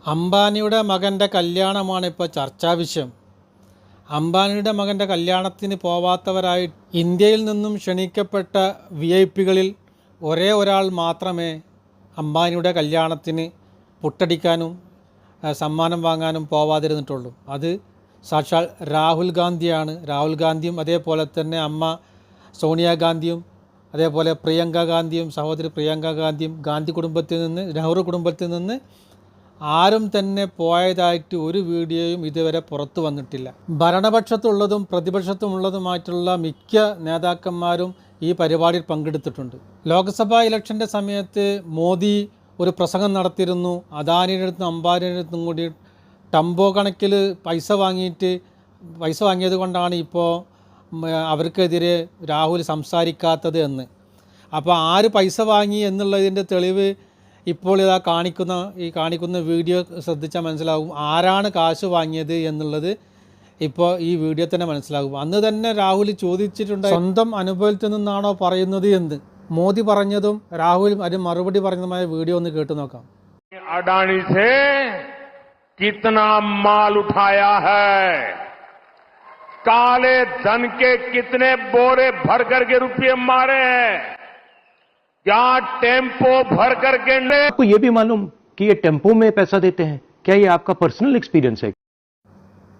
അംബാനിയുടെ മകൻ്റെ കല്യാണമാണ് ഇപ്പോൾ ചർച്ചാ വിഷയം. അംബാനിയുടെ മകൻ്റെ കല്യാണത്തിന് പോവാത്തവരായി ഇന്ത്യയിൽ നിന്നും ക്ഷണിക്കപ്പെട്ട VIP-കളിൽ ഒരേ ഒരാൾ മാത്രമേ അംബാനിയുടെ കല്യാണത്തിന് പുട്ടടിക്കാനും സമ്മാനം വാങ്ങാനും പോവാതിരുന്നിട്ടുള്ളൂ. അത് സാക്ഷാൽ രാഹുൽ ഗാന്ധിയാണ്. രാഹുൽ ഗാന്ധിയും അതേപോലെ തന്നെ അമ്മ സോണിയാഗാന്ധിയും അതേപോലെ പ്രിയങ്ക ഗാന്ധിയും സഹോദരി പ്രിയങ്ക ഗാന്ധിയും ഗാന്ധി കുടുംബത്തിൽ നിന്ന് നെഹ്റു കുടുംബത്തിൽ നിന്ന് ആരും തന്നെ പോയതായിട്ട് ഒരു വീഡിയോയും ഇതുവരെ പുറത്തു വന്നിട്ടില്ല. ഭരണപക്ഷത്തുള്ളതും പ്രതിപക്ഷത്തുമുള്ളതുമായിട്ടുള്ള മിക്ക നേതാക്കന്മാരും ഈ പരിപാടിയിൽ പങ്കെടുത്തിട്ടുണ്ട്. ലോക്സഭാ ഇലക്ഷൻ്റെ സമയത്ത് മോദി ഒരു പ്രസംഗം നടത്തിയിരുന്നു. അദാനിയുടെ അടുത്തും അംബാനിയുടെ അടുത്തും കൂടി ടംബോ കണക്കിൽ പൈസ വാങ്ങിയത് കൊണ്ടാണ് ഇപ്പോൾ അവർക്കെതിരെ രാഹുൽ സംസാരിക്കാത്തത് എന്ന്. അപ്പോൾ ആര് പൈസ വാങ്ങി എന്നുള്ളതിൻ്റെ തെളിവ് ഇപ്പോൾ ഇതാ കാണിക്കുന്ന വീഡിയോ ശ്രദ്ധിച്ചാൽ മനസ്സിലാകും ആരാണ് കാശ് വാങ്ങിയത് എന്നുള്ളത്. ഇപ്പോൾ ഈ വീഡിയോ തന്നെ മനസ്സിലാകും. അന്ന് തന്നെ രാഹുൽ ചോദിച്ചിട്ടുണ്ട്, സ്വന്തം അനുഭവത്തിൽ നിന്നാണോ പറയുന്നത് എന്ന്. മോദി പറഞ്ഞതും രാഹുൽ അതിന് മറുപടി പറഞ്ഞതുമായ വീഡിയോ ഒന്ന് കേട്ടു നോക്കാം. अडानी से कितना माल उठाया है, काले धन के कितने बोरे भर करके रुपये मारे हैं, क्या टेम्पो भर करके ने। आपको ये भी मालूम कि ये टेम्पो में पैसा देते हैं? क्या ये आपका पर्सनल एक्सपीरियंस है?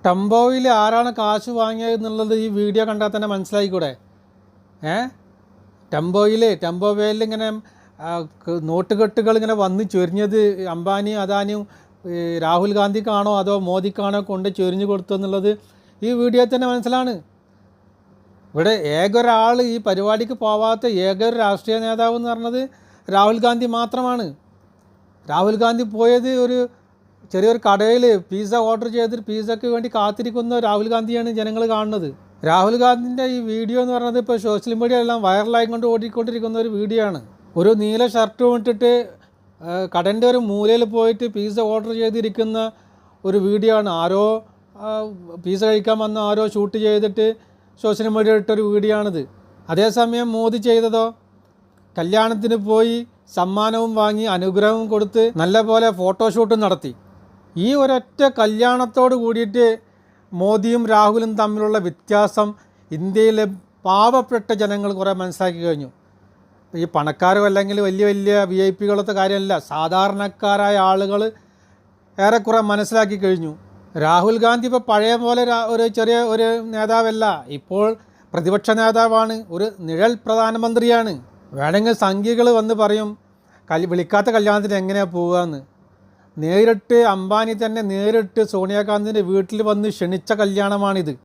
ടെമ്പോയിൽ ആരാണ് കാശ് വാങ്ങിയത് എന്നുള്ളത് ഈ വീഡിയോ കണ്ടാൽ തന്നെ മനസ്സിലായിക്കൂടെ? ടെമ്പോ വേയിൽ ഇങ്ങനെ നോട്ടുകെട്ടുകൾ ഇങ്ങനെ വന്ന് ചൊരിഞ്ഞത് അംബാനി അദാനിയും രാഹുൽ ഗാന്ധിക്കാണോ അതോ മോദിക്കാണോ കൊണ്ട് ചൊരിഞ്ഞു കൊടുത്തു എന്നുള്ളത് ഈ വീഡിയോ തന്നെ മനസ്സിലാണ്. ഇവിടെ ഏകൊരാൾ ഈ പരിപാടിക്ക് പോവാത്ത ഏകൊരു രാഷ്ട്രീയ നേതാവ് എന്ന് പറഞ്ഞത് രാഹുൽ ഗാന്ധി മാത്രമാണ്. രാഹുൽ ഗാന്ധി പോയത് ഒരു ചെറിയൊരു കടയിൽ പിസ്സ ഓർഡർ ചെയ്തിട്ട് പിസ്സയ്ക്ക് വേണ്ടി കാത്തിരിക്കുന്ന രാഹുൽ ഗാന്ധിയാണ് ജനങ്ങൾ കാണുന്നത്. രാഹുൽ ഗാന്ധിൻ്റെ ഈ വീഡിയോ എന്ന് പറയുന്നത് ഇപ്പോൾ സോഷ്യൽ മീഡിയ എല്ലാം വൈറലായിക്കൊണ്ട് ഓടിക്കൊണ്ടിരിക്കുന്ന ഒരു വീഡിയോ ആണ്. ഒരു നീല ഷർട്ടും ഇട്ടിട്ട് കടൻ്റെ ഒരു മൂലയിൽ പോയിട്ട് പിസ്സ ഓർഡർ ചെയ്തിരിക്കുന്ന ഒരു വീഡിയോ ആണ്. ആരോ പിസ്സ കഴിക്കാൻ വന്ന ആരോ ഷൂട്ട് ചെയ്തിട്ട് സോഷ്യൽ മീഡിയ ഇട്ടൊരു വീഡിയോ ആണിത്. അതേസമയം മോദി ചെയ്തതോ കല്യാണത്തിന് പോയി സമ്മാനവും വാങ്ങി അനുഗ്രഹവും കൊടുത്ത് നല്ലപോലെ ഫോട്ടോഷൂട്ടും നടത്തി. ഈ ഒരൊറ്റ കല്യാണത്തോട് കൂടിയിട്ട് മോദിയും രാഹുലും തമ്മിലുള്ള വ്യത്യാസം ഇന്ത്യയിലെ പാവപ്പെട്ട ജനങ്ങൾ കുറേ മനസ്സിലാക്കി കഴിഞ്ഞു. ഈ പണക്കാരും അല്ലെങ്കിൽ വലിയ വലിയ VIP-കളത്തെ കാര്യമല്ല, സാധാരണക്കാരായ ആളുകൾ ഏറെക്കുറെ മനസ്സിലാക്കി കഴിഞ്ഞു. രാഹുൽ ഗാന്ധി ഇപ്പോൾ പഴയ പോലെ ഒരു ചെറിയ ഒരു നേതാവല്ല, ഇപ്പോൾ പ്രതിപക്ഷ നേതാവാണ്, ഒരു നിഴൽ പ്രധാനമന്ത്രിയാണ്. വേണമെങ്കിൽ സംഖ്യകൾ വന്ന് പറയും വിളിക്കാത്ത കല്യാണത്തിന് എങ്ങനെയാണ് പോവുകയെന്ന്. നേരിട്ട് അംബാനി തന്നെ നേരിട്ട് സോണിയാഗാന്ധിൻ്റെ വീട്ടിൽ വന്ന് ക്ഷണിച്ച കല്യാണമാണിത്.